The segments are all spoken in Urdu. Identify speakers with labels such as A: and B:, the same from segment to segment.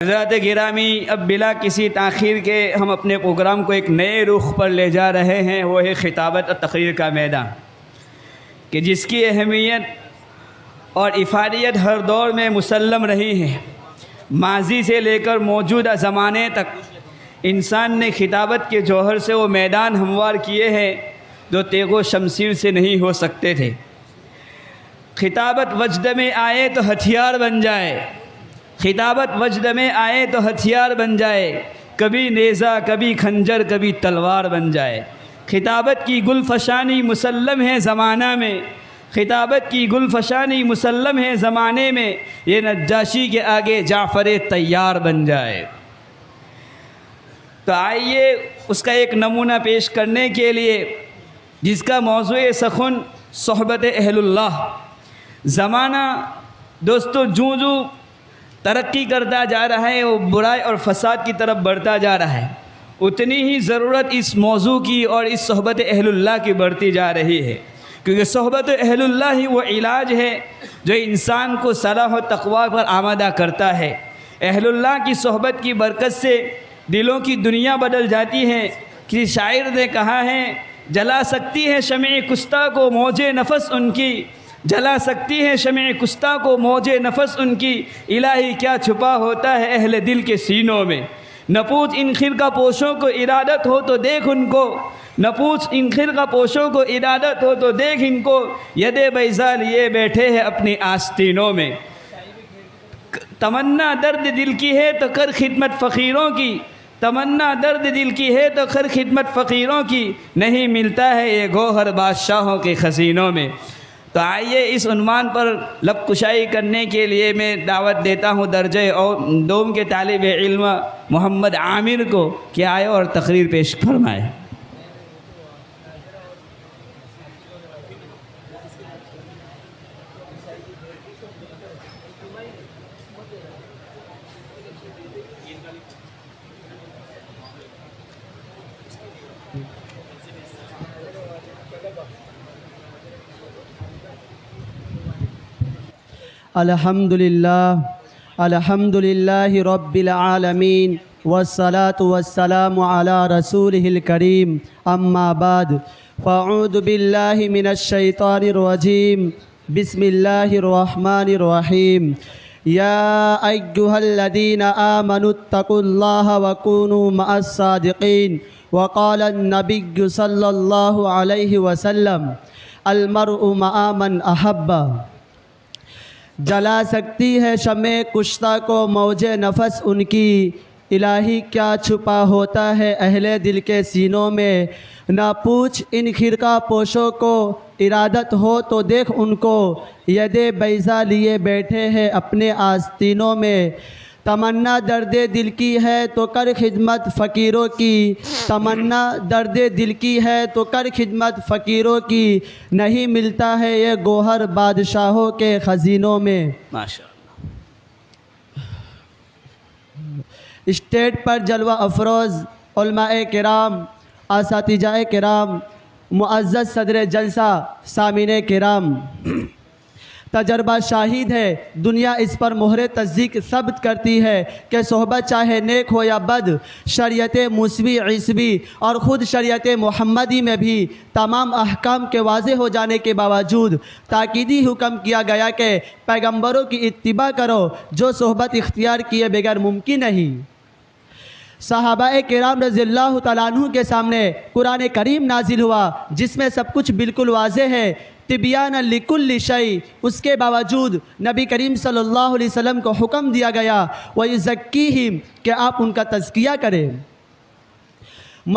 A: حضرات گرامی، اب بلا کسی تاخیر کے ہم اپنے پروگرام کو ایک نئے رخ پر لے جا رہے ہیں، وہ ہے خطابت اور تقریر کا میدان، کہ جس کی اہمیت اور افادیت ہر دور میں مسلم رہی ہے۔ ماضی سے لے کر موجودہ زمانے تک انسان نے خطابت کے جوہر سے وہ میدان ہموار کیے ہیں جو تیغ و شمشیر سے نہیں ہو سکتے تھے۔ خطابت وجد میں آئے تو ہتھیار بن جائے، خطابت وجد میں آئے تو ہتھیار بن جائے، کبھی نیزہ کبھی خنجر کبھی تلوار بن جائے۔ خطابت کی گل فشانی مسلم ہے زمانہ میں، خطابت کی گل فشانی مسلم ہے زمانے میں، یہ نجاشی کے آگے جعفر طیار بن جائے۔ تو آئیے اس کا ایک نمونہ پیش کرنے کے لیے، جس کا موضوع سخن صحبت اہل اللہ۔ زمانہ دوستو جوں ترقی کرتا جا رہا ہے، وہ برائی اور فساد کی طرف بڑھتا جا رہا ہے، اتنی ہی ضرورت اس موضوع کی اور اس صحبت اہل اللہ کی بڑھتی جا رہی ہے، کیونکہ صحبت اہل اللہ ہی وہ علاج ہے جو انسان کو صلاح و تقویٰ پر آمادہ کرتا ہے۔ اہل اللہ کی صحبت کی برکت سے دلوں کی دنیا بدل جاتی ہے۔ کسی شاعر نے کہا ہے، جلا سکتی ہے شمع کشتہ کو موج نفس ان کی، جلا سکتی ہے شمع کشتہ کو موج نفس ان کی، الہی کیا چھپا ہوتا ہے اہل دل کے سینوں میں۔ نہ پوچھ ان خرقہ پوشوں کو ارادت ہو تو دیکھ ان کو، نہ پوچھ ان خرقہ پوشوں کو ارادت ہو تو دیکھ ان کو، ید بیضا لیے بیٹھے ہیں اپنی آستینوں میں۔ تمنا درد دل کی ہے تو کر خدمت فقیروں کی، تمنا درد دل کی ہے تو کر خدمت فقیروں کی، نہیں ملتا ہے یہ گوہر بادشاہوں کے خزینوں میں۔ تو آئیے اس عنوان پر لب کشائی کرنے کے لیے میں دعوت دیتا ہوں درجہ دوم کے طالب علم محمد عامر کو کہ آئے اور تقریر پیش فرمائے۔
B: الحمد للہ رب العالمین والصلاة والسلام علی رسولہ الکریم، اما بعد فاعوذ باللہ من الشیطان الرجیم، بسم اللہ الرحمن الرحیم۔ یا ایہا الذین آمنوا اتقوا اللہ وکونوا مع الصادقین، وقال النبی صلی اللہ علیہ وسلم المرء مع من احب۔ جلا سکتی ہے شمع کشتہ کو موج نفس ان کی، الہی کیا چھپا ہوتا ہے اہل دل کے سینوں میں۔ نہ پوچھ ان خرقہ پوشوں کو ارادت ہو تو دیکھ ان کو، ید بیضا لیے بیٹھے ہیں اپنے آستینوں میں۔ تمنا درد دل کی ہے تو کر خدمت فقیروں کی، تمنا درد دل کی ہے تو کر خدمت فقیروں کی، نہیں ملتا ہے یہ گوہر بادشاہوں کے خزینوں میں۔
A: ماشاءاللہ۔
B: اسٹیج پر جلوہ افروز علماء کرام، اساتذہ کرام، معزز صدر جلسہ، سامعین کرام، تجربہ شاہد ہے، دنیا اس پر مہر تصدیق ثبت کرتی ہے کہ صحبت چاہے نیک ہو یا بد، شریعت موسوی عیسوی اور خود شریعت محمدی میں بھی تمام احکام کے واضح ہو جانے کے باوجود تاکیدی حکم کیا گیا کہ پیغمبروں کی اتباع کرو، جو صحبت اختیار کیے بغیر ممکن نہیں۔ صحابہ کرام رضی اللہ تعالیٰ عنہ کے سامنے قرآن کریم نازل ہوا، جس میں سب کچھ بالکل واضح ہے، تبیانا لکل شیء، اس کے باوجود نبی کریم صلی اللہ علیہ وسلم کو حکم دیا گیا وَيُزَكِّيهِمْ کہ آپ ان کا تزکیہ کریں۔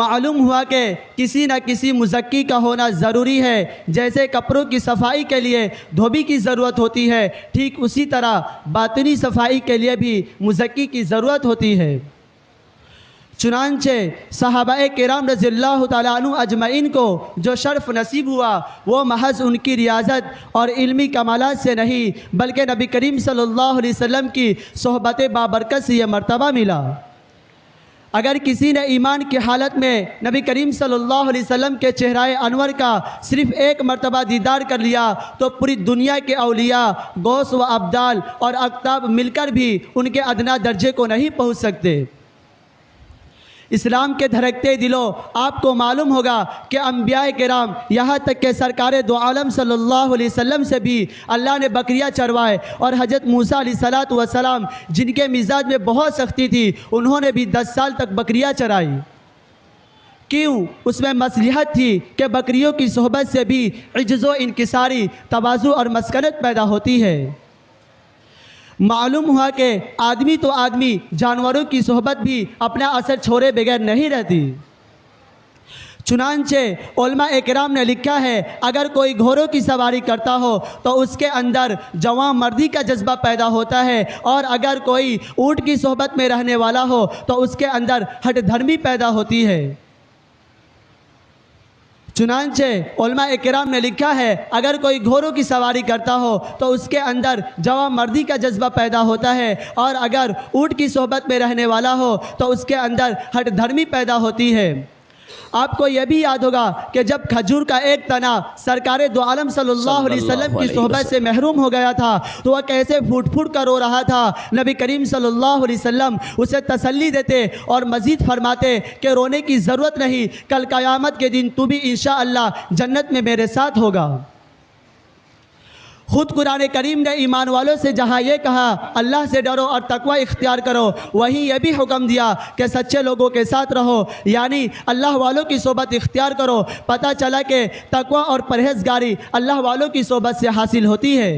B: معلوم ہوا کہ کسی نہ کسی مزکی کا ہونا ضروری ہے، جیسے کپڑوں کی صفائی کے لیے دھوبی کی ضرورت ہوتی ہے، ٹھیک اسی طرح باطنی صفائی کے لیے بھی مزکی کی ضرورت ہوتی ہے۔ چنانچہ صحابہ کرام رضی اللہ تعالیٰ عنہ اجمعین کو جو شرف نصیب ہوا، وہ محض ان کی ریاضت اور علمی کمالات سے نہیں بلکہ نبی کریم صلی اللہ علیہ وسلم کی صحبت بابرکت سے یہ مرتبہ ملا۔ اگر کسی نے ایمان کی حالت میں نبی کریم صلی اللہ علیہ وسلم کے چہرہ انور کا صرف ایک مرتبہ دیدار کر لیا تو پوری دنیا کے اولیاء، غوث و ابدال اور اقطاب مل کر بھی ان کے ادنا درجے کو نہیں پہنچ سکتے۔ اسلام کے دھڑکتے دلوں، آپ کو معلوم ہوگا کہ انبیاء کرام یہاں تک کہ سرکار دو عالم صلی اللہ علیہ وسلم سے بھی اللہ نے بکریاں چروائے، اور حضرت موسیٰ علیہ السلام جن کے مزاج میں بہت سختی تھی انہوں نے بھی 10 سال تک بکریاں چرائی۔ کیوں؟ اس میں مصلحت تھی کہ بکریوں کی صحبت سے بھی عجز و انکساری، تواضع اور مسکنت پیدا ہوتی ہے۔ معلوم ہوا کہ آدمی تو آدمی، جانوروں کی صحبت بھی اپنا اثر چھوڑے بغیر نہیں رہتی۔ چنانچہ علماء اکرام نے لکھا ہے، اگر کوئی گھوڑوں کی سواری کرتا ہو تو اس کے اندر جوان مردی کا جذبہ پیدا ہوتا ہے، اور اگر کوئی اونٹ کی صحبت میں رہنے والا ہو تو اس کے اندر ہٹ دھرمی پیدا ہوتی ہے۔ چنانچہ علماء اکرام نے لکھا ہے، اگر کوئی گھوڑوں کی سواری کرتا ہو تو اس کے اندر جوان مردی کا جذبہ پیدا ہوتا ہے، اور اگر اونٹ کی صحبت میں رہنے والا ہو تو اس کے اندر ہٹ دھرمی پیدا ہوتی ہے۔ آپ کو یہ بھی یاد ہوگا کہ جب کھجور کا ایک تنا سرکار دو عالم صلی اللہ علیہ وسلم کی صحبت سے محروم ہو گیا تھا تو وہ کیسے پھوٹ پھوٹ کر رو رہا تھا۔ نبی کریم صلی اللہ علیہ وسلم اسے تسلی دیتے اور مزید فرماتے کہ رونے کی ضرورت نہیں، کل قیامت کے دن تو بھی انشاءاللہ جنت میں میرے ساتھ ہوگا۔ خود قرآن کریم نے ایمان والوں سے جہاں یہ کہا اللہ سے ڈرو اور تقوی اختیار کرو، وہیں یہ بھی حکم دیا کہ سچے لوگوں کے ساتھ رہو، یعنی اللہ والوں کی صحبت اختیار کرو۔ پتہ چلا کہ تقوی اور پرہیزگاری اللہ والوں کی صحبت سے حاصل ہوتی ہے۔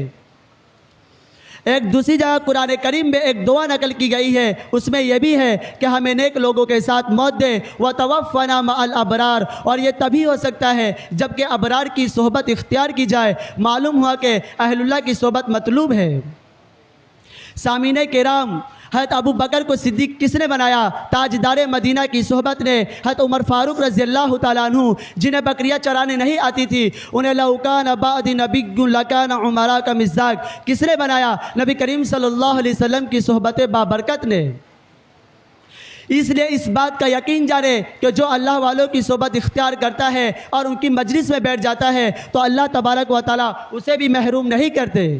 B: ایک دوسری جگہ قرآن کریم میں ایک دعا نقل کی گئی ہے، اس میں یہ بھی ہے کہ ہمیں نیک لوگوں کے ساتھ موت دے وَتَوَفَّنَا مَعَ الْأَبْرَارِ، اور یہ تبھی ہو سکتا ہے جب کہ ابرار کی صحبت اختیار کی جائے۔ معلوم ہوا کہ اہل اللہ کی صحبت مطلوب ہے۔ سامعین کرام، حضرت ابو بکر کو صدیق کس نے بنایا؟ تاجدار مدینہ کی صحبت نے۔ حضرت عمر فاروق رضی اللہ تعالیٰ عنہ جنہیں بکریاں چرانے نہیں آتی تھی، انہیں لَوْ كَانَ بَعْدِي نَبِيٌّ لَكَانَ عُمَرَا کا مزاج کس نے بنایا؟ نبی کریم صلی اللہ علیہ وسلم کی صحبت بابرکت نے۔ اس لیے اس بات کا یقین جانے کہ جو اللہ والوں کی صحبت اختیار کرتا ہے اور ان کی مجلس میں بیٹھ جاتا ہے تو اللہ تبارک و تعالیٰ اسے بھی محروم نہیں کرتے۔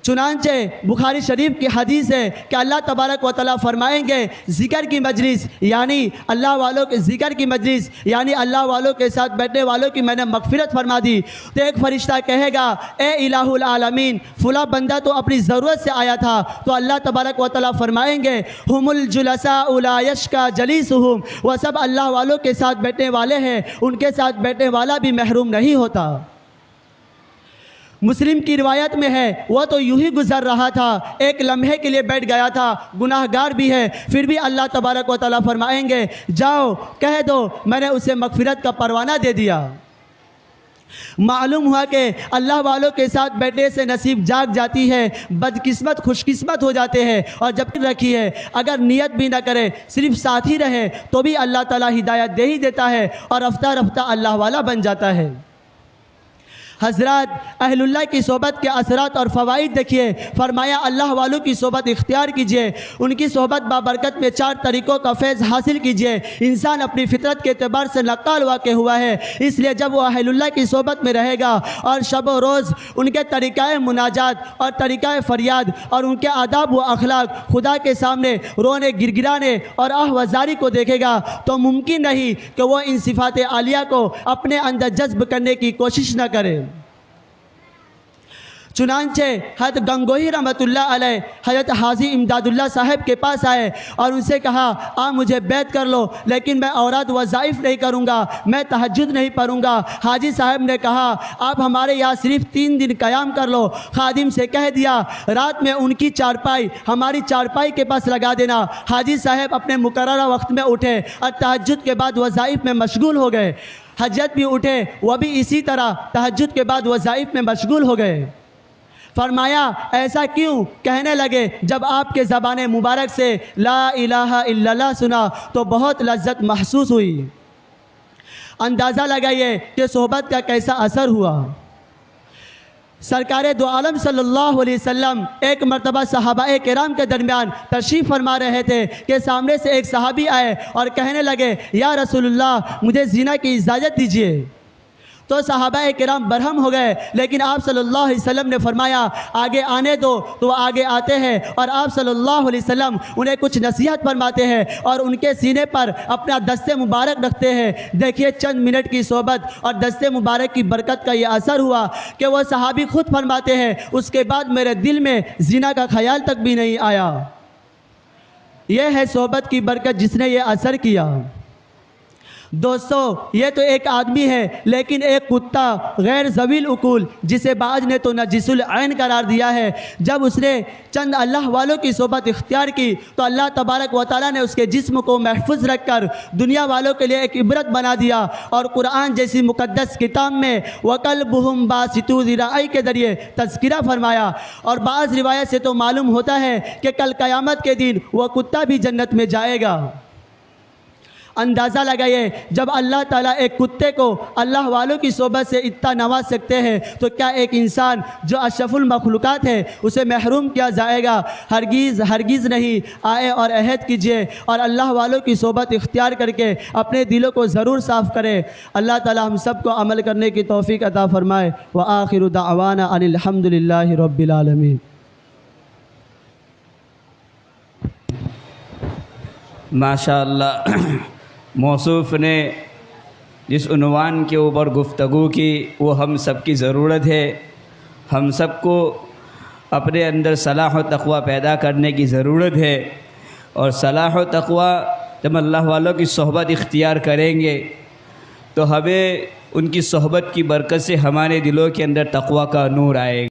B: چنانچہ بخاری شریف کی حدیث ہے کہ اللہ تبارک و تعالیٰ فرمائیں گے ذکر کی مجلس یعنی اللہ والوں کے ذکر کی مجلس یعنی اللہ والوں کے ساتھ بیٹھنے والوں کی میں نے مغفرت فرما دی، تو ایک فرشتہ کہے گا اے الہ العالمین فلاں بندہ تو اپنی ضرورت سے آیا تھا، تو اللہ تبارک و تعالیٰ فرمائیں گے ہم الجلساء لا یشکا جلیسہم، وہ سب اللہ والوں کے ساتھ بیٹھنے والے ہیں، ان کے ساتھ بیٹھنے والا بھی محروم نہیں ہوتا۔ مسلم کی روایت میں ہے وہ تو یوں ہی گزر رہا تھا، ایک لمحے کے لیے بیٹھ گیا تھا، گناہ گار بھی ہے، پھر بھی اللہ تبارک و تعالیٰ فرمائیں گے جاؤ کہہ دو میں نے اسے مغفرت کا پروانہ دے دیا۔ معلوم ہوا کہ اللہ والوں کے ساتھ بیٹھنے سے نصیب جاگ جاتی ہے، بدقسمت خوش قسمت ہو جاتے ہیں، اور جب رکھی ہے اگر نیت بھی نہ کرے صرف ساتھ ہی رہے تو بھی اللہ تعالیٰ ہدایت دے ہی دیتا ہے اور رفتہ رفتہ اللہ والا بن جاتا ہے۔ حضرات اہل اللہ کی صحبت کے اثرات اور فوائد دیکھیے۔ فرمایا اللہ والوں کی صحبت اختیار کیجئے، ان کی صحبت بابرکت میں 4 طریقوں کا فیض حاصل کیجئے۔ انسان اپنی فطرت کے اعتبار سے نقال واقع ہوا ہے، اس لیے جب وہ اہل اللہ کی صحبت میں رہے گا اور شب و روز ان کے طریقہ مناجات اور طریقہ فریاد اور ان کے آداب و اخلاق خدا کے سامنے رونے گرگرانے اور آہ و زاری کو دیکھے گا تو ممکن نہیں کہ وہ ان صفات عالیہ کو اپنے اندر جذب کرنے کی کوشش نہ کرے۔ چنانچہ حضرت گنگوہی رحمۃ اللہ علیہ حضرت حاجی امداد اللہ صاحب کے پاس آئے اور ان سے کہا آپ مجھے بیعت کر لو لیکن میں اوراد وظائف نہیں کروں گا، میں تہجد نہیں پڑھوں گا۔ حاجی صاحب نے کہا آپ ہمارے یہاں صرف 3 دن قیام کر لو۔ خادم سے کہہ دیا رات میں ان کی چارپائی ہماری چارپائی کے پاس لگا دینا۔ حاجی صاحب اپنے مقررہ وقت میں اٹھے اور تہجد کے بعد وظائف میں مشغول ہو گئے۔ حضرت بھی اٹھے، وہ بھی اسی طرح تہجد کے بعد وظائف میں مشغول ہو گئے۔ فرمایا ایسا کیوں؟ کہنے لگے جب آپ کے زبان مبارک سے لا الہ الا اللہ سنا تو بہت لذت محسوس ہوئی۔ اندازہ لگائیے کہ صحبت کا کیسا اثر ہوا۔ سرکار دو عالم صلی اللہ علیہ وسلم ایک مرتبہ صحابہ کرام کے درمیان تشریف فرما رہے تھے کہ سامنے سے ایک صحابی آئے اور کہنے لگے یا رسول اللہ مجھے زنا کی اجازت دیجیے۔ تو صحابہ کرام برہم ہو گئے، لیکن آپ صلی اللہ علیہ وسلم نے فرمایا آگے آنے دو، تو وہ آگے آتے ہیں اور آپ صلی اللہ علیہ وسلم انہیں کچھ نصیحت فرماتے ہیں اور ان کے سینے پر اپنا دست مبارک رکھتے ہیں۔ دیکھیے چند منٹ کی صحبت اور دست مبارک کی برکت کا یہ اثر ہوا کہ وہ صحابی خود فرماتے ہیں اس کے بعد میرے دل میں زنا کا خیال تک بھی نہیں آیا۔ یہ ہے صحبت کی برکت جس نے یہ اثر کیا۔ دوستو یہ تو ایک آدمی ہے، لیکن ایک کتا غیر ذوی العقول جسے بعض نے تو نجس العین قرار دیا ہے، جب اس نے چند اللہ والوں کی صحبت اختیار کی تو اللہ تبارک و تعالیٰ نے اس کے جسم کو محفوظ رکھ کر دنیا والوں کے لیے ایک عبرت بنا دیا، اور قرآن جیسی مقدس کتاب میں وَقَلْبُهُمْ بَاسِطُ ذِرَاعَيْهِ کے ذریعے تذکرہ فرمایا۔ اور بعض روایت سے تو معلوم ہوتا ہے کہ کل قیامت کے دن وہ کتا بھی جنت میں جائے گا۔ اندازہ لگائیے جب اللہ تعالیٰ ایک کتے کو اللہ والوں کی صحبت سے اتنا نواز سکتے ہیں تو کیا ایک انسان جو اشرف المخلوقات ہے اسے محروم کیا جائے گا؟ ہرگز ہرگز نہیں۔ آئے اور عہد کیجئے اور اللہ والوں کی صحبت اختیار کر کے اپنے دلوں کو ضرور صاف کریں۔ اللہ تعالیٰ ہم سب کو عمل کرنے کی توفیق عطا فرمائے۔ وآخر دعوانا ان الحمد للہ رب العالمین۔
A: ماشاء اللہ، موصوف نے جس عنوان کے اوپر گفتگو کی وہ ہم سب کی ضرورت ہے۔ ہم سب کو اپنے اندر صلاح و تقوی پیدا کرنے کی ضرورت ہے، اور صلاح و تقوی جب اللہ والوں کی صحبت اختیار کریں گے تو ہمیں ان کی صحبت کی برکت سے ہمارے دلوں کے اندر تقوی کا نور آئے گا۔